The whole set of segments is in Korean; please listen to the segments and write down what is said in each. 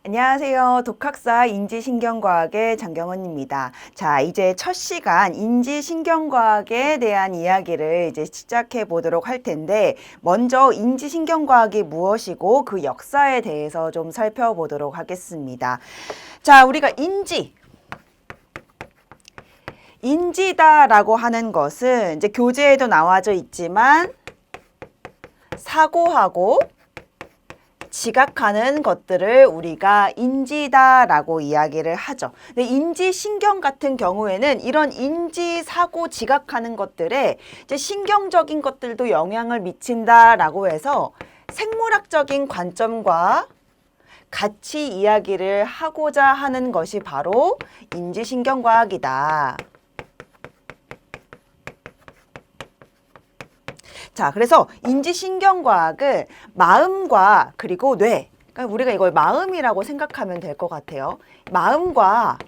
안녕하세요. 독학사 인지신경과학의 장경은입니다. 자, 이제 첫 시간 인지신경과학에 대한 이야기를 이제 시작해 보도록 할 텐데, 먼저 인지신경과학이 무엇이고 그 역사에 대해서 좀 살펴보도록 하겠습니다. 자, 우리가 인지다라고 하는 것은 이제 교재에도 나와져 있지만 사고하고 지각하는 것들을 우리가 인지다라고 이야기를 하죠. 근데 인지신경 같은 경우에는 이런 인지, 사고, 지각하는 것들에 이제 신경적인 것들도 영향을 미친다라고 해서 생물학적인 관점과 같이 이야기를 하고자 하는 것이 바로 인지신경과학이다. 자, 그래서 인지신경과학을 마음과 그리고 뇌, 그러니까 우리가 이걸 마음이라고 생각하면 될 것 같아요. 마음과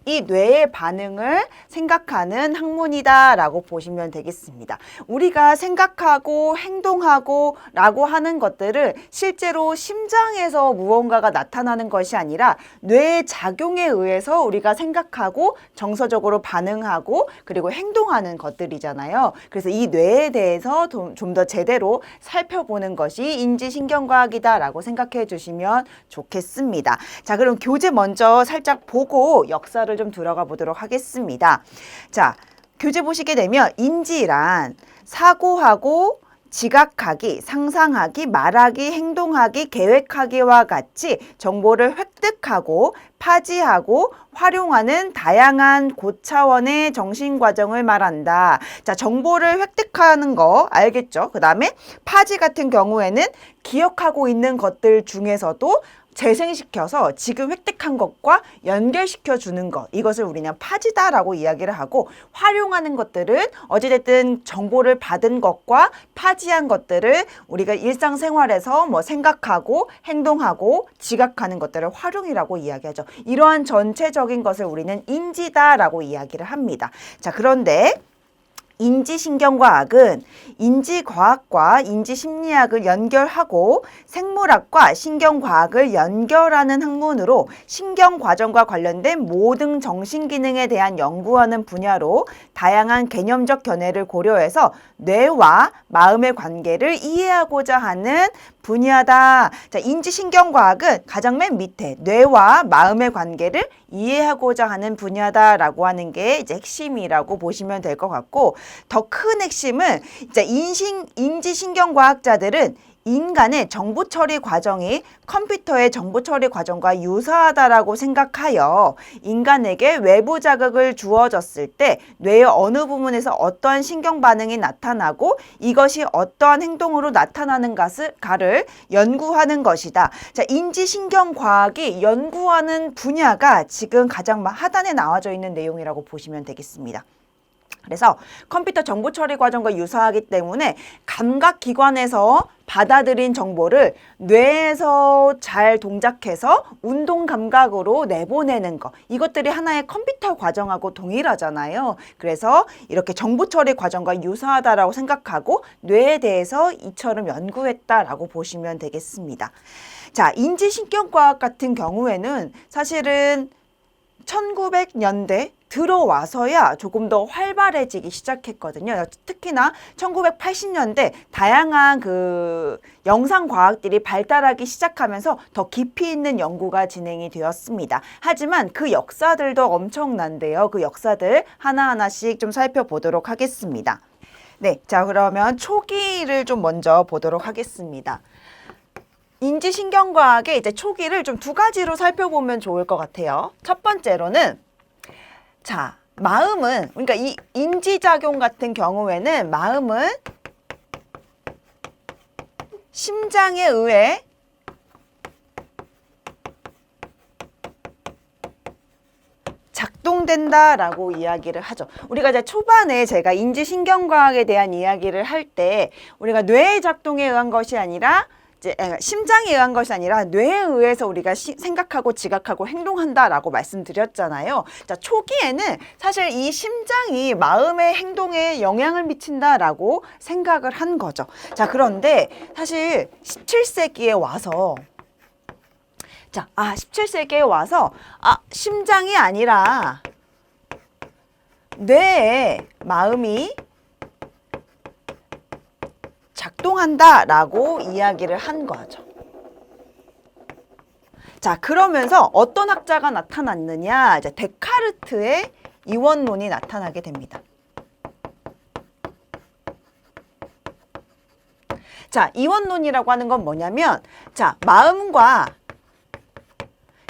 이 뇌의 반응을 생각하는 학문이다라고 보시면 되겠습니다. 우리가 생각하고 행동하고 라고 하는 것들을 실제로 심장에서 무언가가 나타나는 것이 아니라 뇌의 작용에 의해서 우리가 생각하고 정서적으로 반응하고 그리고 행동하는 것들이잖아요. 그래서 이 뇌에 대해서 좀 더 제대로 살펴보는 것이 인지신경과학이다라고 생각해 주시면 좋겠습니다. 자, 그럼 교재 먼저 살짝 보고 역사를 좀 들어가 보도록 하겠습니다. 자, 교재 보시게 되면 인지란 사고하고 지각하기, 상상하기, 말하기, 행동하기, 계획하기와 같이 정보를 획득하고 파지하고 활용하는 다양한 고차원의 정신과정을 말한다. 자, 정보를 획득하는 거 알겠죠? 그 다음에 파지 같은 경우에는 기억하고 있는 것들 중에서도 재생시켜서 지금 획득한 것과 연결시켜 주는 것, 이것을 우리는 파지다라고 이야기를 하고, 활용하는 것들은 어찌됐든 정보를 받은 것과 파지한 것들을 우리가 일상생활에서 뭐 생각하고 행동하고 지각하는 것들을 활용이라고 이야기하죠. 이러한 전체적인 것을 우리는 인지다라고 이야기를 합니다. 자, 그런데 인지신경과학은 인지과학과 인지심리학을 연결하고 생물학과 신경과학을 연결하는 학문으로 신경과정과 관련된 모든 정신기능에 대한 연구하는 분야로 다양한 개념적 견해를 고려해서 뇌와 마음의 관계를 이해하고자 하는 분야다. 자, 인지신경과학은 가장 맨 밑에 뇌와 마음의 관계를 이해하고자 하는 분야다라고 하는 게 이제 핵심이라고 보시면 될 것 같고, 더 큰 핵심은 이제 인지신경과학자들은 인간의 정보 처리 과정이 컴퓨터의 정보 처리 과정과 유사하다라고 생각하여 인간에게 외부 자극을 주어졌을 때 뇌의 어느 부분에서 어떠한 신경 반응이 나타나고 이것이 어떠한 행동으로 나타나는가를 연구하는 것이다. 자, 인지신경과학이 연구하는 분야가 지금 가장 하단에 나와져 있는 내용이라고 보시면 되겠습니다. 그래서 컴퓨터 정보 처리 과정과 유사하기 때문에 감각기관에서 받아들인 정보를 뇌에서 잘 동작해서 운동 감각으로 내보내는 것, 이것들이 하나의 컴퓨터 과정하고 동일하잖아요. 그래서 이렇게 정보 처리 과정과 유사하다라고 생각하고 뇌에 대해서 이처럼 연구했다라고 보시면 되겠습니다. 자, 인지신경과학 같은 경우에는 사실은 1900년대 들어와서야 조금 더 활발해지기 시작했거든요. 특히나 1980년대 다양한 그 영상과학들이 발달하기 시작하면서 더 깊이 있는 연구가 진행이 되었습니다. 하지만 그 역사들도 엄청난데요. 그 역사들 하나하나씩 좀 살펴보도록 하겠습니다. 네, 자, 그러면 초기를 좀 먼저 보도록 하겠습니다. 인지신경과학의 이제 초기를 좀 두 가지로 살펴보면 좋을 것 같아요. 첫 번째로는, 자, 마음은, 그러니까 이 인지작용 같은 경우에는 마음은 심장에 의해 작동된다라고 이야기를 하죠. 우리가 이제 초반에 제가 인지신경과학에 대한 이야기를 할 때 우리가 뇌의 작동에 의한 것이 아니라 이제 심장에 의한 것이 아니라 뇌에 의해서 우리가 생각하고 지각하고 행동한다라고 말씀드렸잖아요. 자, 초기에는 사실 이 심장이 마음의 행동에 영향을 미친다라고 생각을 한 거죠. 자, 그런데 사실 17세기에 와서 자, 17세기에 와서 심장이 아니라 뇌에 마음이 작동한다라고 이야기를 한 거죠. 자, 그러면서 어떤 학자가 나타났느냐? 이제 데카르트의 이원론이 나타나게 됩니다. 자, 이원론이라고 하는 건 뭐냐면, 자, 마음과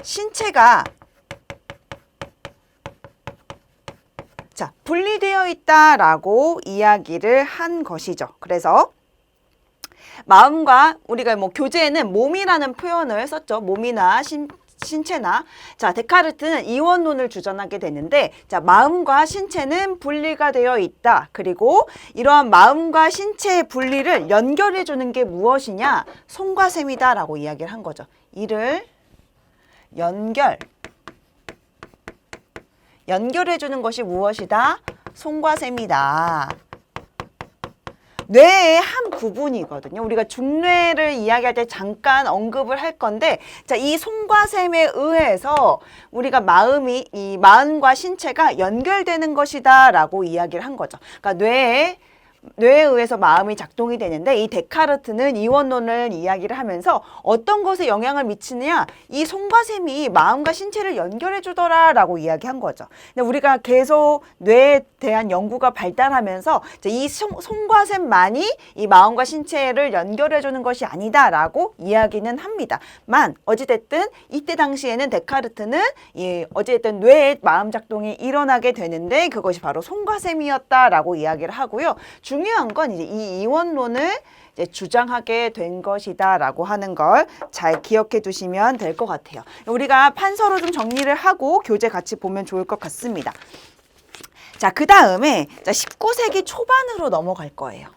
신체가 분리되어 있다라고 이야기를 한 것이죠. 그래서 마음과 우리가 교재에는 몸이라는 표현을 썼죠. 몸이나 신체나. 자, 데카르트는 이원론을 주장하게 되는데, 자, 마음과 신체는 분리가 되어 있다. 그리고 이러한 마음과 신체의 분리를 연결해 주는 게 무엇이냐? 손과 셈이다라고 이야기를 한 거죠. 이를 연결해 주는 것이 무엇이다? 손과 셈이다. 뇌의 한 부분이거든요. 우리가 중뇌를 이야기할 때 잠깐 언급을 할 건데, 자, 이 손과 셈에 의해서 우리가 이 마음과 신체가 연결되는 것이다라고 이야기를 한 거죠. 그러니까 뇌에 의해서 마음이 작동이 되는데, 이 데카르트는 이원론을 이야기를 하면서 어떤 것에 영향을 미치느냐, 이 손과 셈이 마음과 신체를 연결해 주더라라고 이야기한 거죠. 근데 우리가 계속 뇌에 대한 연구가 발달하면서 이 손과 셈만이 이 마음과 신체를 연결해 주는 것이 아니다라고 이야기는 합니다. 어찌됐든 이때 당시에는 데카르트는 어찌됐든 뇌의 마음 작동이 일어나게 되는데, 그것이 바로 손과 셈이었다라고 이야기를 하고요. 중요한 건 이제 이 이원론을 주장하게 된 것이다라고 하는 걸 잘 기억해 두시면 될 것 같아요. 우리가 판서로 좀 정리를 하고 교재 같이 보면 좋을 것 같습니다. 자, 그 다음에 19세기 초반으로 넘어갈 거예요.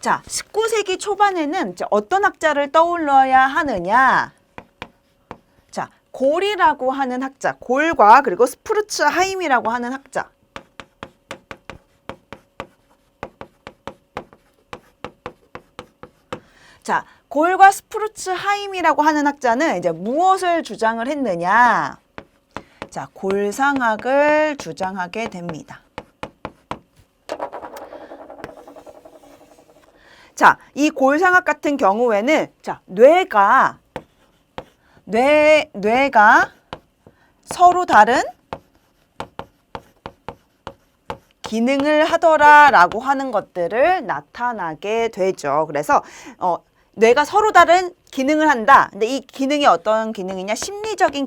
자, 19세기 초반에는 어떤 학자를 떠올려야 하느냐? 자, 골이라고 하는 학자, 골과 그리고 스푸르츠하임이라고 하는 학자. 자, 골과 스푸르츠하임이라고 하는 학자는 이제 무엇을 주장을 했느냐? 자, 골상학을 주장하게 됩니다. 자, 이 골상학 같은 경우에는 뇌가 서로 다른 기능을 하더라라고 하는 것들을 나타나게 되죠. 그래서 뇌가 서로 다른 기능을 한다. 근데 이 기능이 어떤 기능이냐? 심리적인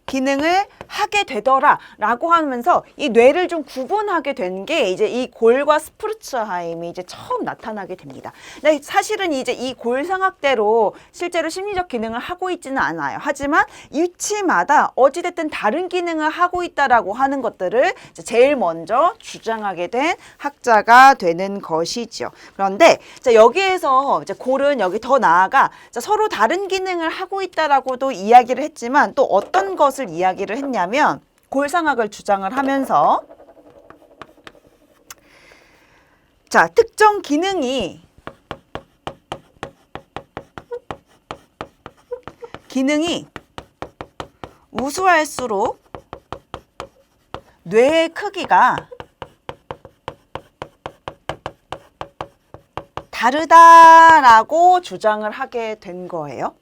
기능을 하게 되더라라고 하면서 이 뇌를 좀 구분하게 된 게 이제 이 골과 스푸르츠하임이 이제 처음 나타나게 됩니다. 근데 사실은 이제 이 골상학대로 실제로 심리적 기능을 하고 있지는 않아요. 하지만 위치마다 어찌됐든 다른 기능을 하고 있다라고 하는 것들을 이제 제일 먼저 주장하게 된 학자가 되는 것이죠. 그런데 여기에서 이제 골은 여기 더 나아가 서로 다른 기능을 하고 있다라고도 이야기를 했지만, 또 어떤 것을 이야기를 했냐면 골상학을 주장을 하면서 특정 기능이 우수할수록 뇌의 크기가 다르다라고 주장을 하게 된 거예요.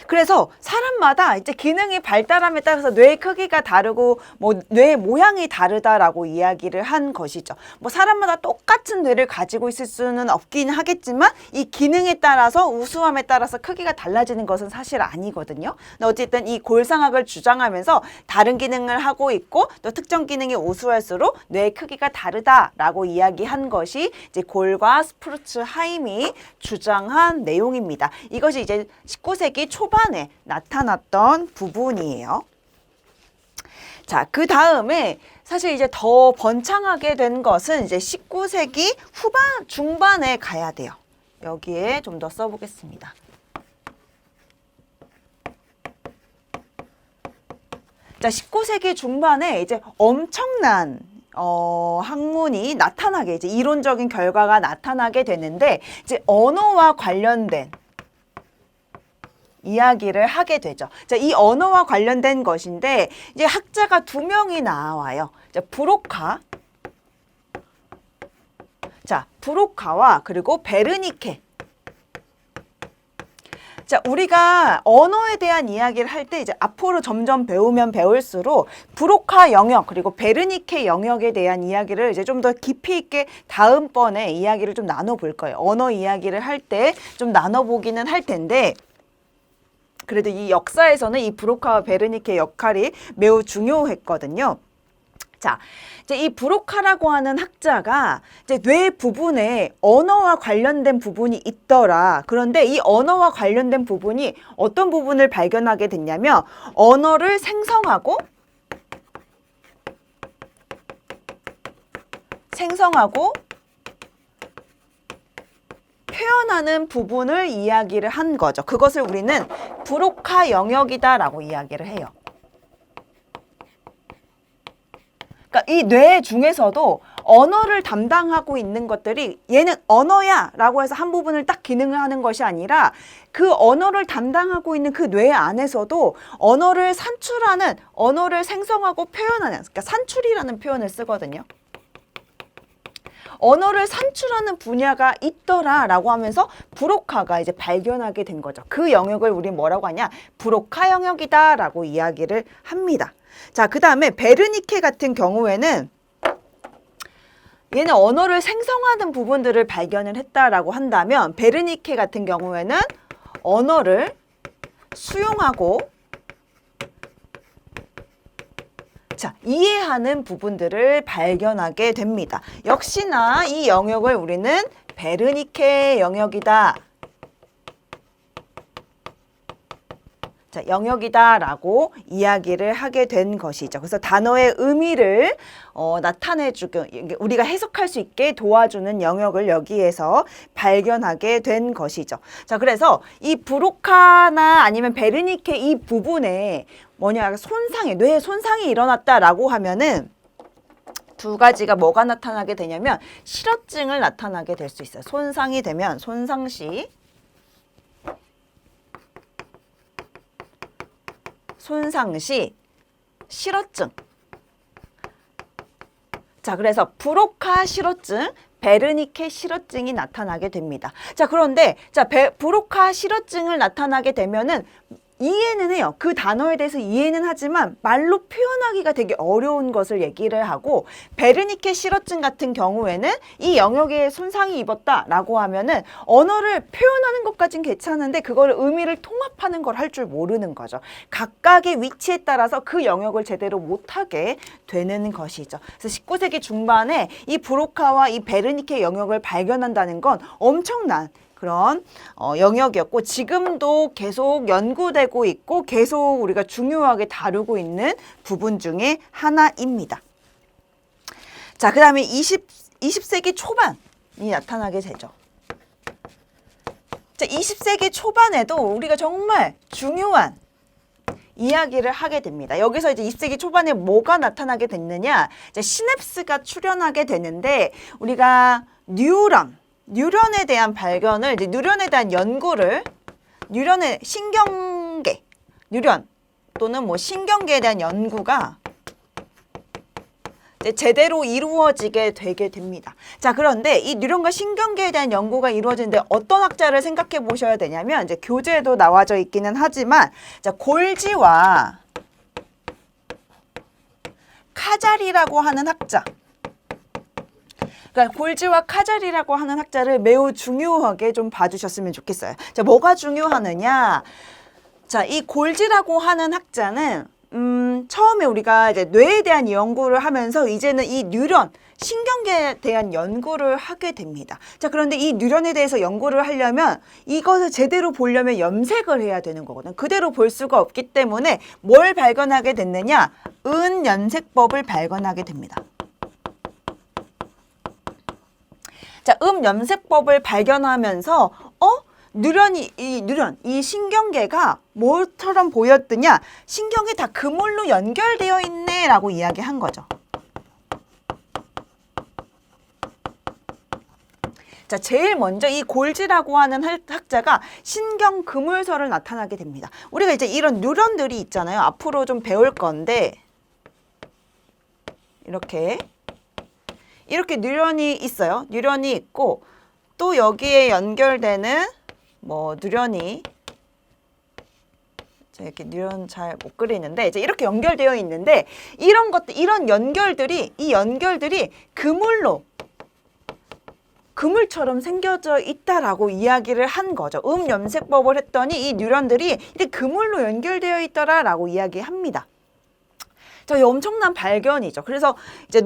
그래서 사람마다 이제 기능이 발달함에 따라서 뇌의 크기가 다르고 뇌의 모양이 다르다라고 이야기를 한 것이죠. 사람마다 똑같은 뇌를 가지고 있을 수는 없긴 하겠지만 이 기능에 따라서 우수함에 따라서 크기가 달라지는 것은 사실 아니거든요. 근데 어쨌든 이 골상학을 주장하면서 다른 기능을 하고 있고 또 특정 기능이 우수할수록 뇌의 크기가 다르다라고 이야기한 것이 이제 골과 스푸르츠하임이 주장한 내용입니다. 이것이 이제 19세기 초반에 나타났던 부분이에요. 자, 그 다음에 사실 이제 더 번창하게 된 것은 이제 19세기 중반에 가야 돼요. 여기에 좀 더 써보겠습니다. 자, 19세기 중반에 이제 엄청난 학문이 나타나게, 이제 이론적인 결과가 나타나게 되는데, 이제 언어와 관련된 이야기를 하게 되죠. 자, 이 언어와 관련된 것인데, 이제 학자가 두 명이 나와요. 자, 브로카. 자, 브로카와 그리고 베르니케. 자, 우리가 언어에 대한 이야기를 할 때 이제 앞으로 점점 배우면 배울수록 브로카 영역 그리고 베르니케 영역에 대한 이야기를 이제 좀 더 깊이 있게 다음번에 이야기를 좀 나눠볼 거예요. 언어 이야기를 할 때 좀 나눠보기는 할 텐데, 그래도 이 역사에서는 이 브로카와 베르니케 역할이 매우 중요했거든요. 자, 이제 이 브로카라고 하는 학자가 이제 뇌 부분에 언어와 관련된 부분이 있더라. 그런데 이 언어와 관련된 부분이 어떤 부분을 발견하게 됐냐면, 언어를 생성하고 표현하는 부분을 이야기를 한 거죠. 그것을 우리는 브로카 영역이다라고 이야기를 해요. 그러니까 이 뇌 중에서도 언어를 담당하고 있는 것들이 얘는 언어야 라고 해서 한 부분을 딱 기능을 하는 것이 아니라, 그 언어를 담당하고 있는 그 뇌 안에서도 언어를 산출하는, 언어를 생성하고 표현하는, 그러니까 산출이라는 표현을 쓰거든요. 언어를 산출하는 분야가 있더라라고 하면서 브로카가 이제 발견하게 된 거죠. 그 영역을 우리 뭐라고 하냐? 브로카 영역이다라고 이야기를 합니다. 자, 그 다음에 베르니케 같은 경우에는 얘는 언어를 생성하는 부분들을 발견을 했다라고 한다면, 베르니케 같은 경우에는 언어를 수용하고 이해하는 부분들을 발견하게 됩니다. 역시나 이 영역을 우리는 베르니케 영역이다. 자, 영역이다라고 이야기를 하게 된 것이죠. 그래서 단어의 의미를 나타내주고 우리가 해석할 수 있게 도와주는 영역을 여기에서 발견하게 된 것이죠. 자, 그래서 이 브로카나 아니면 베르니케 이 부분에 뭐냐, 손상이, 뇌 손상이 일어났다라고 하면은 두 가지가 뭐가 나타나게 되냐면 실어증을 나타나게 될 수 있어요. 손상이 되면 손상시 실어증. 자, 그래서 브로카 실어증, 베르니케 실어증이 나타나게 됩니다. 자, 그런데 브로카 실어증을 나타나게 되면은 이해는 해요. 그 단어에 대해서 이해는 하지만 말로 표현하기가 되게 어려운 것을 얘기를 하고, 베르니케 실어증 같은 경우에는 이 영역에 손상이 입었다라고 하면은 언어를 표현하는 것까진 괜찮은데 그걸 의미를 통합하는 걸 할 줄 모르는 거죠. 각각의 위치에 따라서 그 영역을 제대로 못하게 되는 것이죠. 그래서 19세기 중반에 이 브로카와 이 베르니케 영역을 발견한다는 건 엄청난 그런 영역이었고, 지금도 계속 연구되고 있고 계속 우리가 중요하게 다루고 있는 부분 중에 하나입니다. 자, 그 다음에 20세기 초반이 나타나게 되죠. 자, 20세기 초반에도 우리가 정말 중요한 이야기를 하게 됩니다. 여기서 이제 20세기 초반에 뭐가 나타나게 됐느냐, 이제 시냅스가 출현하게 되는데, 우리가 뉴런에 대한 발견을, 이제 뉴런에 대한 연구를, 뉴런의 신경계, 뉴런 또는 뭐 신경계에 대한 연구가 이제 제대로 이루어지게 되게 됩니다. 자, 그런데 이 뉴런과 신경계에 대한 연구가 이루어지는데 어떤 학자를 생각해 보셔야 되냐면, 이제 교재에도 나와져 있기는 하지만, 자, 골지와 카자리라고 하는 학자. 그러니까 골지와 카자리라고 하는 학자를 매우 중요하게 좀 봐주셨으면 좋겠어요. 자, 뭐가 중요하느냐? 자, 이 골지라고 하는 학자는 처음에 우리가 이제 뇌에 대한 연구를 하면서 이제는 이 뉴런, 신경계에 대한 연구를 하게 됩니다. 자, 그런데 이 뉴런에 대해서 연구를 하려면 이것을 제대로 보려면 염색을 해야 되는 거거든요. 그대로 볼 수가 없기 때문에 뭘 발견하게 됐느냐? 은염색법을 발견하게 됩니다. 자, 염색법을 발견하면서 이 신경계가 뭐처럼 보였더냐? 신경이 다 그물로 연결되어 있네 라고 이야기한 거죠. 자, 제일 먼저 이 골지라고 하는 학자가 신경그물설을 나타나게 됩니다. 우리가 이제 이런 뉴런들이 있잖아요. 앞으로 좀 배울 건데 이렇게 뉴런이 있어요. 뉴런이 있고 또 여기에 연결되는 뭐 뉴런이 이렇게 뉴런 잘 못 그리는데 이제 이렇게 연결되어 있는데 이런 것들 이런 연결들이 그물처럼 생겨져 있다라고 이야기를 한 거죠. 염색법을 했더니 이 뉴런들이 이제 그물로 연결되어 있더라라고 이야기합니다. 자, 엄청난 발견이죠. 그래서 이제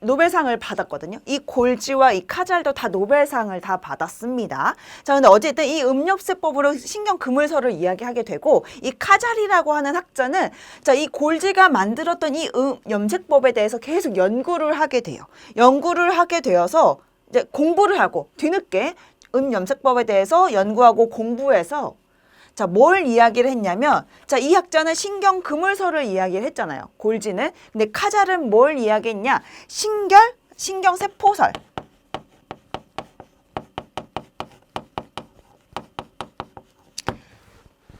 노벨상을 받았거든요. 이 골지와 이 카잘도 다 노벨상을 다 받았습니다. 자, 근데 어쨌든 이 염색법으로 신경그물설을 이야기하게 되고 이 카잘이라고 하는 학자는 자, 이 골지가 만들었던 이 염색법에 대해서 계속 연구를 하게 돼요. 연구를 하게 되어서 이제 공부를 하고 뒤늦게 염색법에 대해서 연구하고 공부해서 자, 뭘 이야기를 했냐면 자, 이 학자는 신경그물설을 이야기를 했잖아요. 골지는. 근데 카잘은 뭘 이야기했냐? 신경세포설.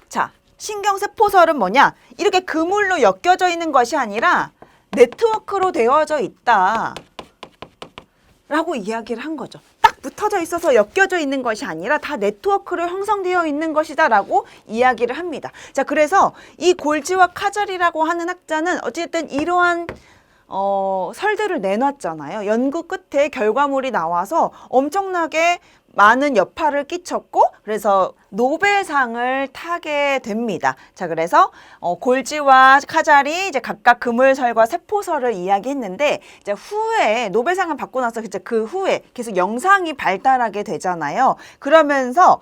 자, 신경세포설은 뭐냐? 이렇게 그물로 엮여져 있는 것이 아니라 네트워크로 되어져 있다 라고 이야기를 한 거죠. 딱 붙어져 있어서 엮여져 있는 것이 아니라 다 네트워크로 형성되어 있는 것이다 라고 이야기를 합니다. 자, 그래서 이 골지와 카잘이라고 하는 학자는 어쨌든 이러한 설들을 내놨잖아요. 연구 끝에 결과물이 나와서 엄청나게 많은 여파를 끼쳤고 그래서 노벨상을 타게 됩니다. 자, 그래서 골지와 카잘이 이제 각각 그물설과 세포설을 이야기했는데 이제 후에 노벨상을 받고 나서 이제 그 후에 계속 영상이 발달하게 되잖아요. 그러면서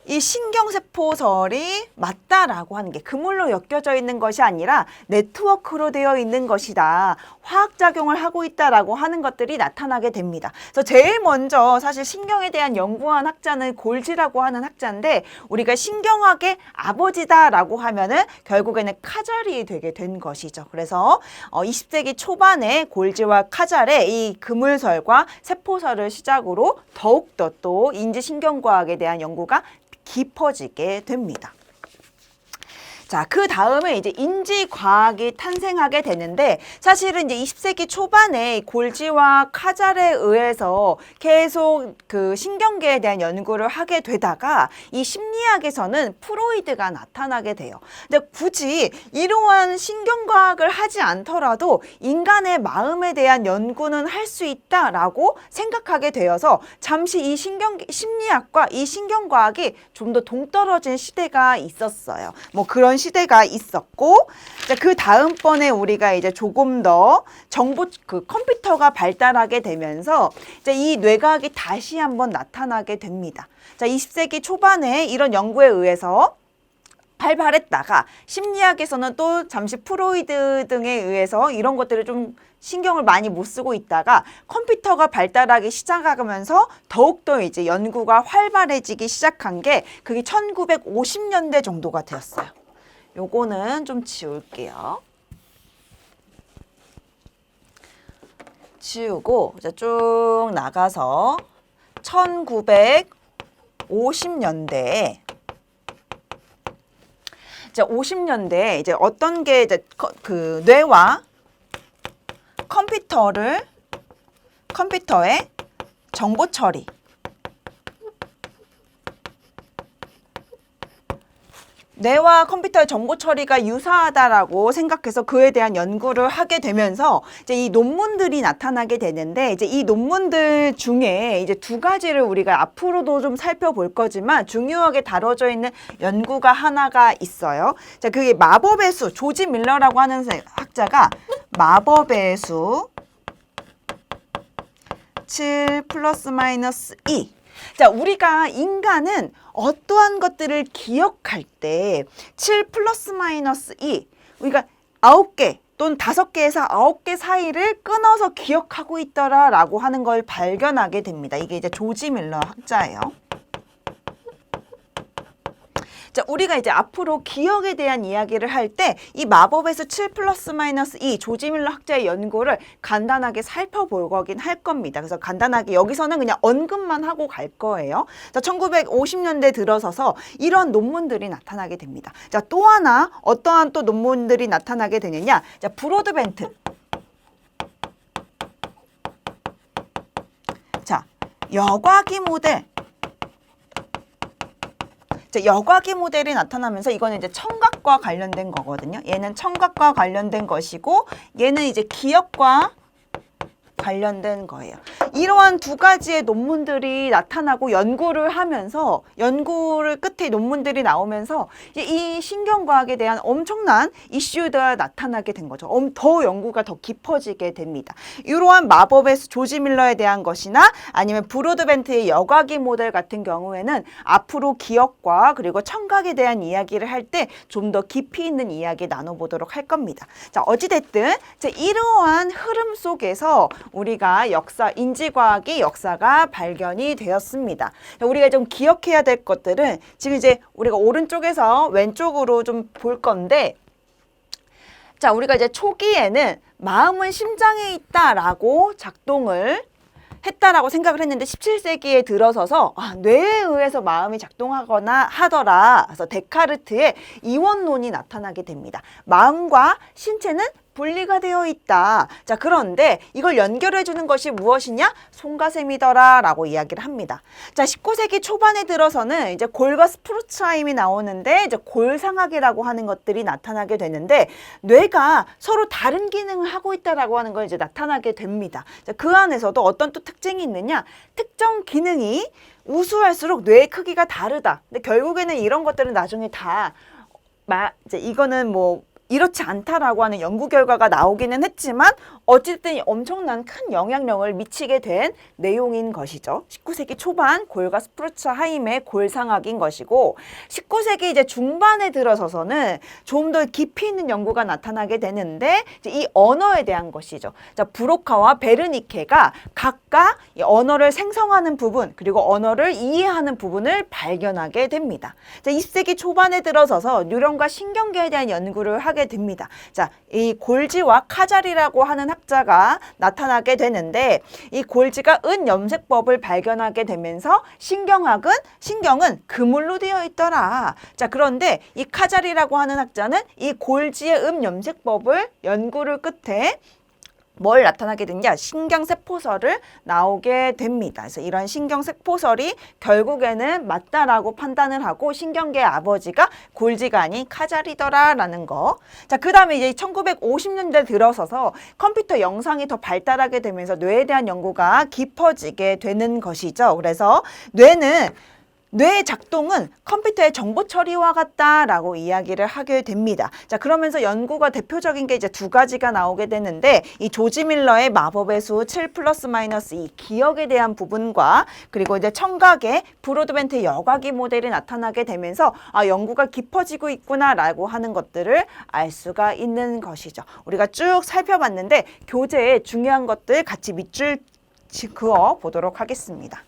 이 신경세포설이 맞다라고 하는 게 그물로 엮여져 있는 것이 아니라 네트워크로 되어 있는 것이다. 화학작용을 하고 있다라고 하는 것들이 나타나게 됩니다. 그래서 제일 먼저 사실 신경에 대한 연구한 학자는 골지라고 하는 학자인데 우리가 신경학의 아버지다라고 하면은 결국에는 카잘이 되게 된 것이죠. 그래서 20세기 초반에 골지와 카잘의 이 그물설과 세포설을 시작으로 더욱더 또 인지신경과학에 대한 연구가 깊어지게 됩니다. 자, 그 다음에 이제 인지과학이 탄생하게 되는데 사실은 이제 20세기 초반에 골지와 카잘에 의해서 계속 그 신경계에 대한 연구를 하게 되다가 이 심리학에서는 프로이드가 나타나게 돼요. 근데 굳이 이러한 신경과학을 하지 않더라도 인간의 마음에 대한 연구는 할 수 있다라고 생각하게 되어서 잠시 이 심리학과 이 신경과학이 좀 더 동떨어진 시대가 있었어요. 뭐 그런 시대가 있었고, 그 다음번에 우리가 이제 조금 더 컴퓨터가 발달하게 되면서 이제 이 뇌과학이 다시 한번 나타나게 됩니다. 자, 20세기 초반에 이런 연구에 의해서 발달했다가 심리학에서는 또 잠시 프로이드 등에 의해서 이런 것들을 좀 신경을 많이 못 쓰고 있다가 컴퓨터가 발달하기 시작하면서 더욱더 이제 연구가 활발해지기 시작한 게 그게 1950년대 정도가 되었어요. 요거는 좀 지울게요. 지우고 이제 쭉 나가서 1950년대에 이제 50년대에 이제 어떤 게 이제 그 뇌와 컴퓨터의 정보 처리 뇌와 컴퓨터의 정보 처리가 유사하다라고 생각해서 그에 대한 연구를 하게 되면서 이제 이 논문들이 나타나게 되는데 이제 이 논문들 중에 이제 두 가지를 우리가 앞으로도 좀 살펴볼 거지만 중요하게 다뤄져 있는 연구가 하나가 있어요. 자, 그게 마법의 수, 조지 밀러라고 하는 학자가 마법의 수 7 플러스 마이너스 2. 자, 우리가 인간은 어떠한 것들을 기억할 때 7 플러스 마이너스 2, 우리가 9개 또는 5개에서 9개 사이를 끊어서 기억하고 있더라라고 하는 걸 발견하게 됩니다. 이게 이제 조지 밀러 학자예요. 자, 우리가 이제 앞으로 기억에 대한 이야기를 할 때 이 마법의 수 7 플러스 마이너스 2 조지 밀러 학자의 연구를 간단하게 살펴볼 거긴 할 겁니다. 그래서 간단하게 여기서는 그냥 언급만 하고 갈 거예요. 자, 1950년대 들어서서 이런 논문들이 나타나게 됩니다. 자, 또 하나 어떠한 또 논문들이 나타나게 되느냐? 자, 브로드벤트. 자, 여과기 모델. 자, 여과기 모델이 나타나면서 이거는 이제 청각과 관련된 거거든요. 얘는 청각과 관련된 것이고 얘는 이제 기억과 관련된 거예요. 이러한 두 가지의 논문들이 나타나고 연구를 끝에 논문들이 나오면서 이제 이 신경과학에 대한 엄청난 이슈가 나타나게 된 거죠. 더 연구가 더 깊어지게 됩니다. 이러한 마법의 수 조지 밀러에 대한 것이나 아니면 브로드벤트의 여과기 모델 같은 경우에는 앞으로 기억과 그리고 청각에 대한 이야기를 할 때 좀 더 깊이 있는 이야기 나눠보도록 할 겁니다. 자, 어찌됐든 이러한 흐름 속에서 우리가 인지과학의 역사가 발견이 되었습니다. 우리가 좀 기억해야 될 것들은 지금 이제 우리가 오른쪽에서 왼쪽으로 좀 볼 건데, 자, 우리가 이제 초기에는 마음은 심장에 있다라고 작동을 했다라고 생각을 했는데 17세기에 들어서서 뇌에 의해서 마음이 작동하거나 하더라. 그래서 데카르트의 이원론이 나타나게 됩니다. 마음과 신체는 분리가 되어 있다. 자, 그런데 이걸 연결해 주는 것이 무엇이냐? 송가셈이더라 라고 이야기를 합니다. 자, 19세기 초반에 들어서는 이제 골과 스프루츠하임이 나오는데 이제 골상학이라고 하는 것들이 나타나게 되는데 뇌가 서로 다른 기능을 하고 있다라고 하는 걸 이제 나타나게 됩니다. 자, 그 안에서도 어떤 또 특징이 있느냐? 특정 기능이 우수할수록 뇌의 크기가 다르다. 근데 결국에는 이런 것들은 나중에 다 이제 이거는 뭐 이렇지 않다라고 하는 연구 결과가 나오기는 했지만 어쨌든 엄청난 큰 영향력을 미치게 된 내용인 것이죠. 19세기 초반 골과 스프루츠하임의 골상학인 것이고 19세기 이제 중반에 들어서서는 좀 더 깊이 있는 연구가 나타나게 되는데 이제 이 언어에 대한 것이죠. 자, 브로카와 베르니케가 각각 이 언어를 생성하는 부분 그리고 언어를 이해하는 부분을 발견하게 됩니다. 자, 20세기 초반에 들어서서 뉴런과 신경계에 대한 연구를 하게 됩니다. 자, 이 골지와 카잘이라고 하는 학자가 나타나게 되는데 이 골지가 은염색법을 발견하게 되면서 신경은 그물로 되어 있더라. 자, 그런데 이 카잘이라고 하는 학자는 이 골지의 염색법을 연구를 끝에 뭘 나타나게 되냐? 신경세포설을 나오게 됩니다. 그래서 이런 신경세포설이 결국에는 맞다라고 판단을 하고 신경계의 아버지가 골지가 아닌 카잘이더라라는 거. 자, 그 다음에 이제 1950년대 들어서서 컴퓨터 영상이 더 발달하게 되면서 뇌에 대한 연구가 깊어지게 되는 것이죠. 그래서 뇌의 작동은 컴퓨터의 정보 처리와 같다라고 이야기를 하게 됩니다. 자, 그러면서 연구가 대표적인 게 이제 두 가지가 나오게 되는데 이 조지 밀러의 마법의 수 7 플러스 마이너스 2 기억에 대한 부분과 그리고 이제 청각의 브로드벤트 여과기 모델이 나타나게 되면서 연구가 깊어지고 있구나라고 하는 것들을 알 수가 있는 것이죠. 우리가 쭉 살펴봤는데 교재에 중요한 것들 같이 밑줄 그어 보도록 하겠습니다.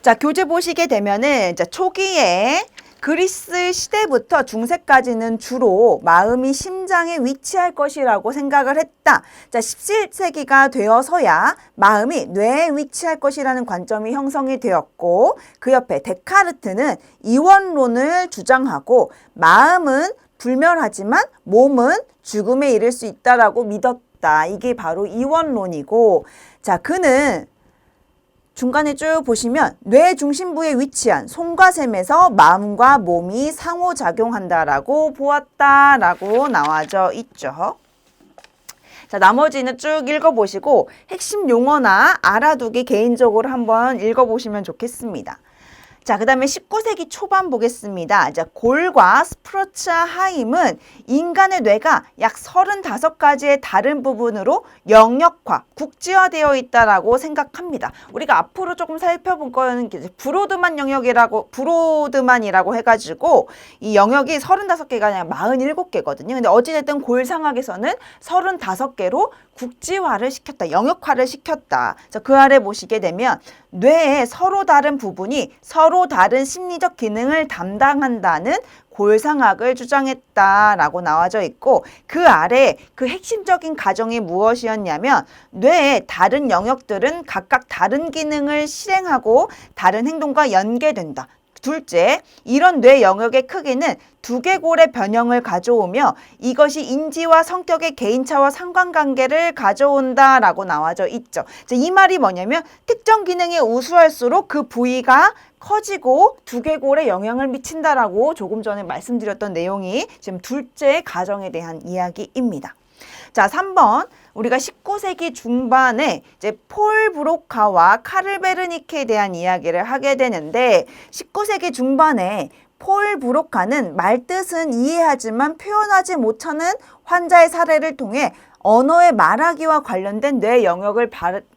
자, 교재 보시게 되면은 이제 초기에 그리스 시대부터 중세까지는 주로 마음이 심장에 위치할 것이라고 생각을 했다. 자, 17세기가 되어서야 마음이 뇌에 위치할 것이라는 관점이 형성이 되었고 그 옆에 데카르트는 이원론을 주장하고 마음은 불멸하지만 몸은 죽음에 이를 수 있다라고 믿었다. 이게 바로 이원론이고 자, 그는 중간에 쭉 보시면 뇌 중심부에 위치한 송과샘에서 마음과 몸이 상호작용한다라고 보았다라고 나와져 있죠. 자, 나머지는 쭉 읽어보시고 핵심 용어나 알아두기 개인적으로 한번 읽어보시면 좋겠습니다. 자, 그 다음에 19세기 초반 보겠습니다. 자, 골과 스프루츠하임은 인간의 뇌가 약 35가지의 다른 부분으로 영역화, 국지화되어 있다라고 생각합니다. 우리가 앞으로 조금 살펴볼 거는 브로드만이라고 해가지고 이 영역이 35개가 아니라 47개거든요. 근데 어찌됐든 골상학에서는 35개로 국지화를 시켰다, 영역화를 시켰다. 그 아래 보시게 되면 뇌의 서로 다른 부분이 서로 다른 심리적 기능을 담당한다는 골상학을 주장했다라고 나와져 있고, 그 아래 그 핵심적인 가정이 무엇이었냐면 뇌의 다른 영역들은 각각 다른 기능을 실행하고 다른 행동과 연계된다. 둘째, 이런 뇌 영역의 크기는 두개골의 변형을 가져오며 이것이 인지와 성격의 개인차와 상관관계를 가져온다라고 나와져 있죠. 이 말이 뭐냐면 특정 기능이 우수할수록 그 부위가 커지고 두개골에 영향을 미친다라고 조금 전에 말씀드렸던 내용이 지금 둘째 가정에 대한 이야기입니다. 자, 3번. 우리가 19세기 중반에 이제 폴 브로카와 카를 베르니케에 대한 이야기를 하게 되는데, 19세기 중반에 폴 브로카는 말뜻은 이해하지만 표현하지 못하는 환자의 사례를 통해 언어의 말하기와 관련된 뇌 영역을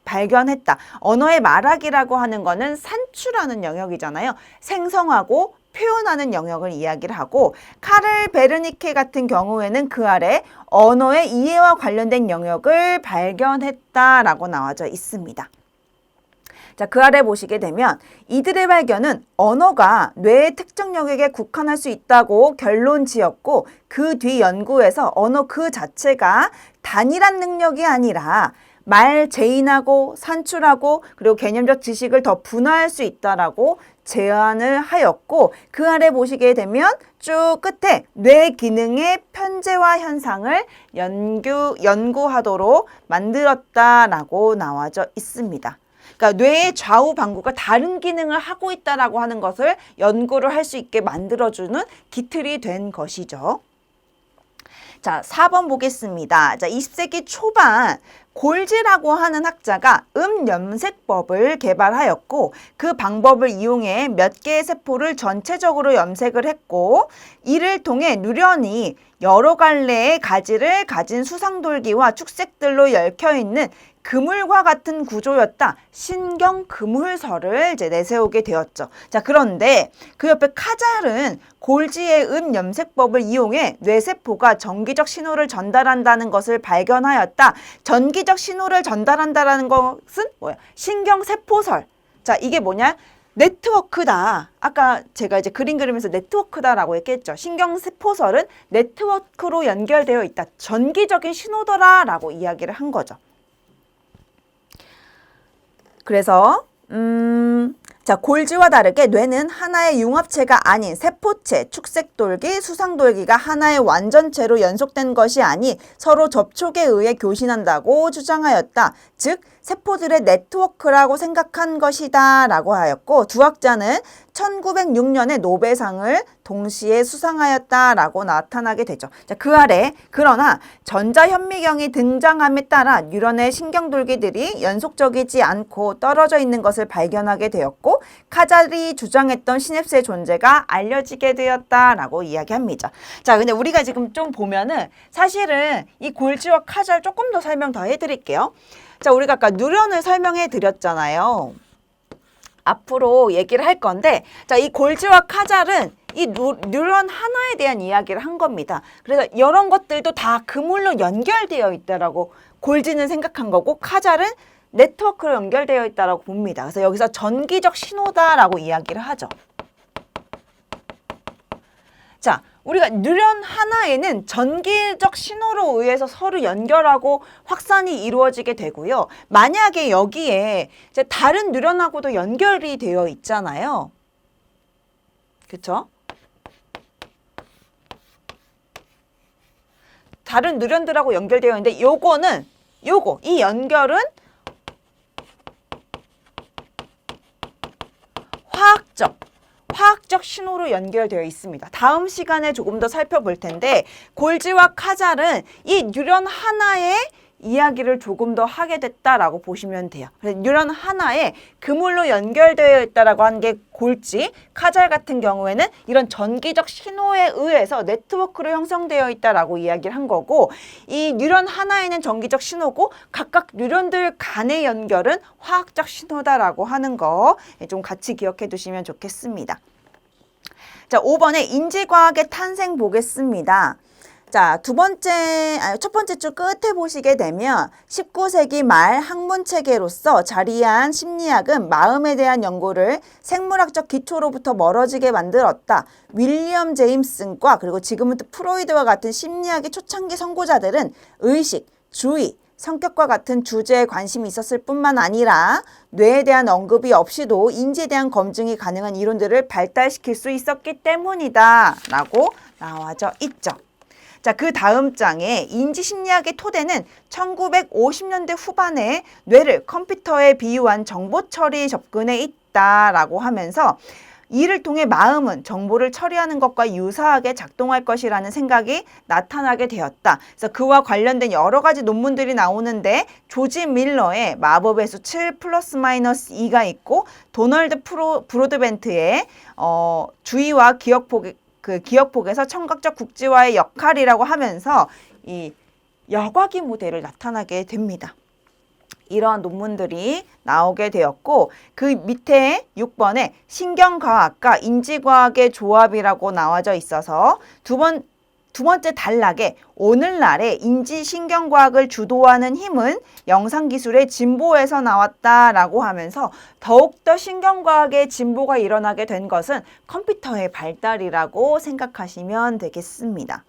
발견했다. 언어의 말하기라고 하는 거는 산출하는 영역이잖아요. 생성하고 표현하는 영역을 이야기를 하고, 카를 베르니케 같은 경우에는 그 아래 언어의 이해와 관련된 영역을 발견했다라고 나와져 있습니다. 자, 그 아래 보시게 되면 이들의 발견은 언어가 뇌의 특정 영역에 국한할 수 있다고 결론 지었고, 그 뒤 연구에서 언어 그 자체가 단일한 능력이 아니라 말 재인하고 산출하고 그리고 개념적 지식을 더 분화할 수 있다라고 제안을 하였고, 그 아래 보시게 되면 쭉 끝에 뇌 기능의 편재화 현상을 연구하도록 만들었다라고 나와져 있습니다. 그러니까 뇌의 좌우 방구가 다른 기능을 하고 있다라고 하는 것을 연구를 할 수 있게 만들어주는 기틀이 된 것이죠. 자, 4번 보겠습니다. 자, 20세기 초반 골지라고 하는 학자가 염색법을 개발하였고, 그 방법을 이용해 몇 개의 세포를 전체적으로 염색을 했고, 이를 통해 누런이 여러 갈래의 가지를 가진 수상돌기와 축색들로 얽혀있는 그물과 같은 구조였다. 신경 그물설을 이제 내세우게 되었죠. 자, 그런데 그 옆에 카잘은 골지의 염색법을 이용해 뇌세포가 전기적 신호를 전달한다는 것을 발견하였다. 전기적 신호를 전달한다는 것은 뭐야? 신경세포설. 자, 이게 뭐냐? 네트워크다. 아까 제가 이제 그림 그리면서 네트워크다라고 얘기했죠. 신경세포설은 네트워크로 연결되어 있다. 전기적인 신호더라라고 이야기를 한 거죠. 그래서 자, 골지와 다르게 뇌는 하나의 융합체가 아닌 세포체, 축색돌기, 수상돌기가 하나의 완전체로 연속된 것이 아니 서로 접촉에 의해 교신한다고 주장하였다. 즉 세포들의 네트워크라고 생각한 것이다 라고 하였고, 두 학자는 1906년에 노벨상을 동시에 수상하였다라고 나타나게 되죠. 자, 그 아래 그러나 전자현미경이 등장함에 따라 뉴런의 신경돌기들이 연속적이지 않고 떨어져 있는 것을 발견하게 되었고, 카잘이 주장했던 시냅스의 존재가 알려지게 되었다라고 이야기합니다. 자, 근데 우리가 지금 좀 보면은 사실은 이 골지와 카잘 조금 더 설명 더 해드릴게요. 자, 우리가 아까 뉴런을 설명해 드렸잖아요. 앞으로 얘기를 할 건데, 자, 이 골지와 카잘은 이 뉴런 하나에 대한 이야기를 한 겁니다. 그래서 이런 것들도 다 그물로 연결되어 있다라고 골지는 생각한 거고, 카잘은 네트워크로 연결되어 있다라고 봅니다. 그래서 여기서 전기적 신호다라고 이야기를 하죠. 자, 우리가 뉴런 하나에는 전기적 신호로 의해서 서로 연결하고 확산이 이루어지게 되고요. 만약에 여기에 이제 다른 뉴런하고도 연결이 되어 있잖아요. 그쵸? 다른 뉴런들하고 연결되어 있는데 이 연결은 화학적 신호로 연결되어 있습니다. 다음 시간에 조금 더 살펴볼 텐데, 골지와 카잘은 이 뉴런 하나의 이야기를 조금 더 하게 됐다라고 보시면 돼요. 그래서 뉴런 하나에 그물로 연결되어 있다라고 하는 게 골지, 카잘 같은 경우에는 이런 전기적 신호에 의해서 네트워크로 형성되어 있다라고 이야기를 한 거고, 이 뉴런 하나에는 전기적 신호고 각각 뉴런들 간의 연결은 화학적 신호다라고 하는 거 좀 같이 기억해 두시면 좋겠습니다. 자, 5번에 인지과학의 탄생 보겠습니다. 자, 첫 번째 줄 끝에 보시게 되면 19세기 말 학문 체계로서 자리한 심리학은 마음에 대한 연구를 생물학적 기초로부터 멀어지게 만들었다. 윌리엄 제임슨과 그리고 지그문드 프로이드와 같은 심리학의 초창기 선구자들은 의식, 주의, 성격과 같은 주제에 관심이 있었을 뿐만 아니라 뇌에 대한 언급이 없이도 인지에 대한 검증이 가능한 이론들을 발달시킬 수 있었기 때문이다 라고 나와져 있죠. 자, 그 다음 장에 인지심리학의 토대는 1950년대 후반에 뇌를 컴퓨터에 비유한 정보 처리 접근에 있다라고 하면서 이를 통해 마음은 정보를 처리하는 것과 유사하게 작동할 것이라는 생각이 나타나게 되었다. 그래서 그와 관련된 여러 가지 논문들이 나오는데 조지 밀러의 마법의 수 7 플러스 마이너스 2가 있고 도널드 브로드벤트의 주의와 기억폭에서 청각적 국지화의 역할이라고 하면서 이 여과기 모델을 나타나게 됩니다. 이러한 논문들이 나오게 되었고 그 밑에 6번에 신경과학과 인지과학의 조합이라고 나와져 있어서 두 번째 단락에 오늘날의 인지신경과학을 주도하는 힘은 영상기술의 진보에서 나왔다라고 하면서 더욱더 신경과학의 진보가 일어나게 된 것은 컴퓨터의 발달이라고 생각하시면 되겠습니다.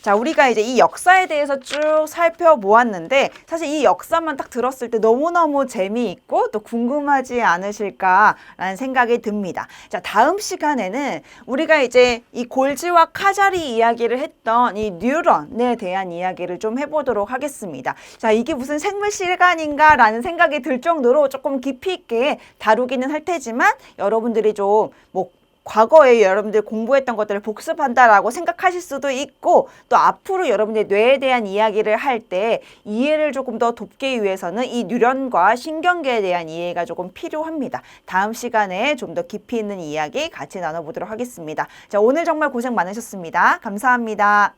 자, 우리가 이제 이 역사에 대해서 쭉 살펴보았는데 사실 이 역사만 딱 들었을 때 너무너무 재미있고 또 궁금하지 않으실까라는 생각이 듭니다. 자, 다음 시간에는 우리가 이제 이 골지와 카자리 이야기를 했던 이 뉴런에 대한 이야기를 좀 해보도록 하겠습니다. 자, 이게 무슨 생물시간인가라는 생각이 들 정도로 조금 깊이 있게 다루기는 할 테지만 여러분들이 좀 과거에 여러분들 공부했던 것들을 복습한다라고 생각하실 수도 있고 또 앞으로 여러분들 뇌에 대한 이야기를 할 때 이해를 조금 더 돕기 위해서는 이 뉴런과 신경계에 대한 이해가 조금 필요합니다. 다음 시간에 좀 더 깊이 있는 이야기 같이 나눠보도록 하겠습니다. 자, 오늘 정말 고생 많으셨습니다. 감사합니다.